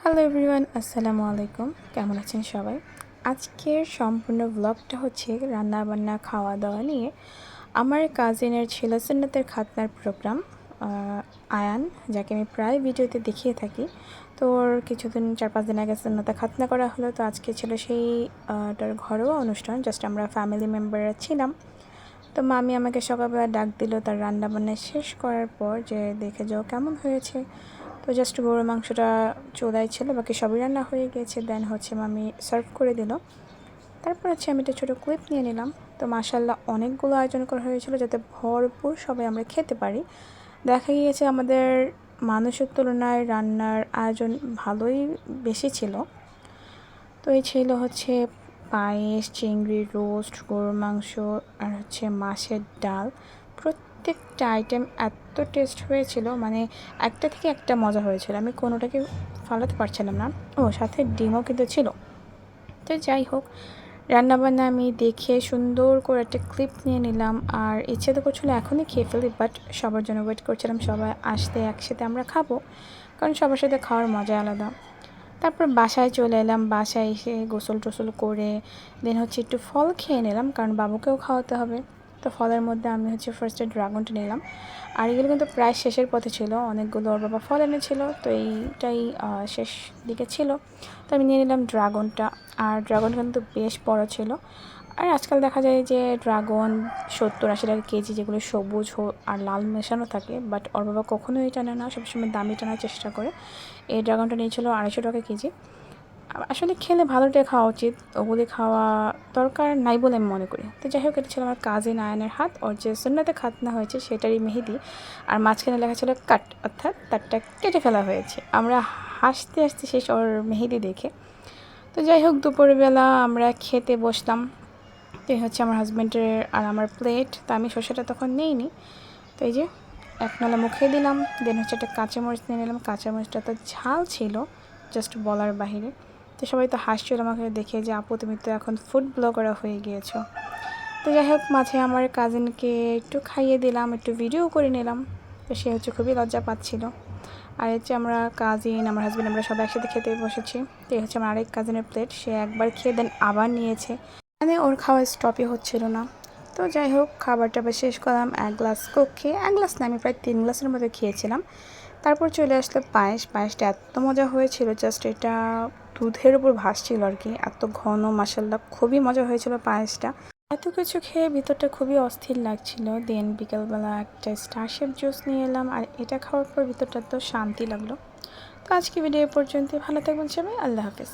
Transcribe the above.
Hello everyone, আসসালামু আলাইকুম। কেমন আছেন সবাই? আজকের সম্পূর্ণ ব্লগটা হচ্ছে রান্নাবান্না খাওয়া দাওয়া নিয়ে। আমার কাজিনের ছিল সুন্নতের খাতনার প্রোগ্রাম। আয়ান, যাকে আমি প্রায় ভিডিওতে দেখিয়ে থাকি, তো ওর কিছুদিন 4-5 দিন আগে সুন্নতে খাতনা করা হলো। তো আজকে ছিল সেই তার ঘরোয়া অনুষ্ঠান, জাস্ট আমরা ফ্যামিলি মেম্বাররা ছিলাম। তো মামি আমাকে সকালবেলা ডাক দিল তার রান্নাবান্না শেষ করার পর, যে দেখে যাও কেমন হয়েছে। তো জাস্ট গরুর মাংসটা চুলায় ছিল, বাকি সবই রান্না হয়ে গিয়েছে। দেন হচ্ছে মামি সার্ভ করে দিল। তারপর হচ্ছে আমি একটা ছোটো ক্লিপ নিয়ে নিলাম। তো মাশাল্লাহ অনেকগুলো আয়োজন করা হয়েছিল যাতে ভরপুর সবাই আমরা খেতে পারি। দেখা গিয়েছে আমাদের মানুষের তুলনায় রান্নার আয়োজন ভালোই বেশি ছিল। তো এই ছিল হচ্ছে পায়েস, চিংড়ি রোস্ট, গরুর মাংস, আর হচ্ছে মাছের ডাল। প্রত্যেকটা আইটেম এত টেস্ট হয়েছিল, মানে একটা থেকে একটা মজা হয়েছিল, আমি কোনোটাকে ফালাতে পারছিলাম না। ও সাথে ডিমও কিন্তু ছিল। তো যাই হোক, রান্নাবান্না আমি দেখে সুন্দর করে একটা ক্লিপ নিয়ে নিলাম। আর ইচ্ছে তো করছিল এখনই খেয়ে ফেলি, বাট সবার জন্য ওয়েট করছিলাম সবাই আসতে একসাথে আমরা খাবো, কারণ সবার সাথে খাওয়ার মজা আলাদা। তারপর বাসায় চলে এলাম। বাসায় এসে গোসল টোসল করে দেন হচ্ছে একটু ফল খেয়ে নিলাম, কারণ বাবুকেও খাওয়াতে হবে। তো ফলের মধ্যে আমি হচ্ছে ফার্স্টে ড্রাগনটা নিলাম। আর এগুলো কিন্তু প্রায় শেষের পথে ছিল, অনেকগুলো ওর বাবা ফল এনেছিল, তো এইটাই শেষ দিকে ছিল। তো আমি নিয়ে নিলাম ড্রাগনটা। আর ড্রাগন কিন্তু বেশ বড় ছিল। আর আজকাল দেখা যায় যে ড্রাগন 70-80 টাকা কেজি, যেগুলো সবুজ আর লাল মেশানো থাকে, বাট ওর বাবা কখনোই এটা নেয় না, সবসময় দামি টানার চেষ্টা করে। এই ড্রাগনটা নিয়েছিল 250 টাকা কেজি। আসলে খেলে ভালোটাই খাওয়া উচিত, ওগুলি খাওয়া দরকার নাই বলে আমি মনে করি। তো যাই হোক, এটা ছিল আমার কাজিন আয়নের হাত, ওর যে সুন্নতে খাতনা হয়েছে সেটারই মেহেদি। আর মাঝখানে লেখা ছিল কাট, অর্থাৎ তারটা কেটে ফেলা হয়েছে। আমরা হাসতে হাসতে শেষ ওর মেহেদি দেখে। তো যাই হোক, দুপুরবেলা আমরা খেতে বসলাম। তো এই হচ্ছে আমার হাজব্যান্ডের আর আমার প্লেট। তো আমি শসাটা তখন নেইনি। তো এই যে এক নালা মুখে দিলাম। দেন হচ্ছে একটা কাঁচামরিচ নিয়ে নিলাম। কাঁচামরিচটা তো ঝাল ছিল জাস্ট বলার বাহিরে। তো সবাই তো হাসছিল আমাকে দেখে যে আপু তুমি তো এখন ফুড ব্লগার হয়ে গিয়েছো। তো যাই হোক, মাঝে আমার কাজিনকে একটু খাইয়ে দিলাম, একটু ভিডিও করে নিলাম। তো সে হচ্ছে খুবই লজ্জা পাচ্ছিল। আর হচ্ছে আমরা কাজিন, আমার হাজব্যান্ড, আমরা সবাই একসাথে খেতে বসেছি। তো এই হচ্ছে আমার আরেক কাজিনের প্লেট, সে একবার খেয়ে দেন আবার নিয়েছে, মানে ওর খাওয়া স্টপই হচ্ছিল না। তো যাই হোক, খাবারটা আবার শেষ করলাম। 1 গ্লাস কোক খেয়ে, 1 গ্লাস না, আমি প্রায় 3 গ্লাসের মতো খেয়েছিলাম। তারপর চলে আসলো পায়েস। পায়েসটা এত মজা হয়েছিল, জাস্ট এটা দুধের উপর ভাসছিল আর কি, এত ঘন, মাসাল্লাহ খুবই মজা হয়েছিল পায়েসটা। এত কিছু খেয়ে ভিতরটা খুবই অস্থির লাগছিল। দেন বিকেলবেলা একটা স্টারশেপ জুস নিয়ে এলাম, আর এটা খাওয়ার পর ভিতরটা তো শান্তি লাগলো। তো আজকে ভিডিও পর্যন্ত, ভালো থাকবেন সবাই, আল্লাহ হাফেজ।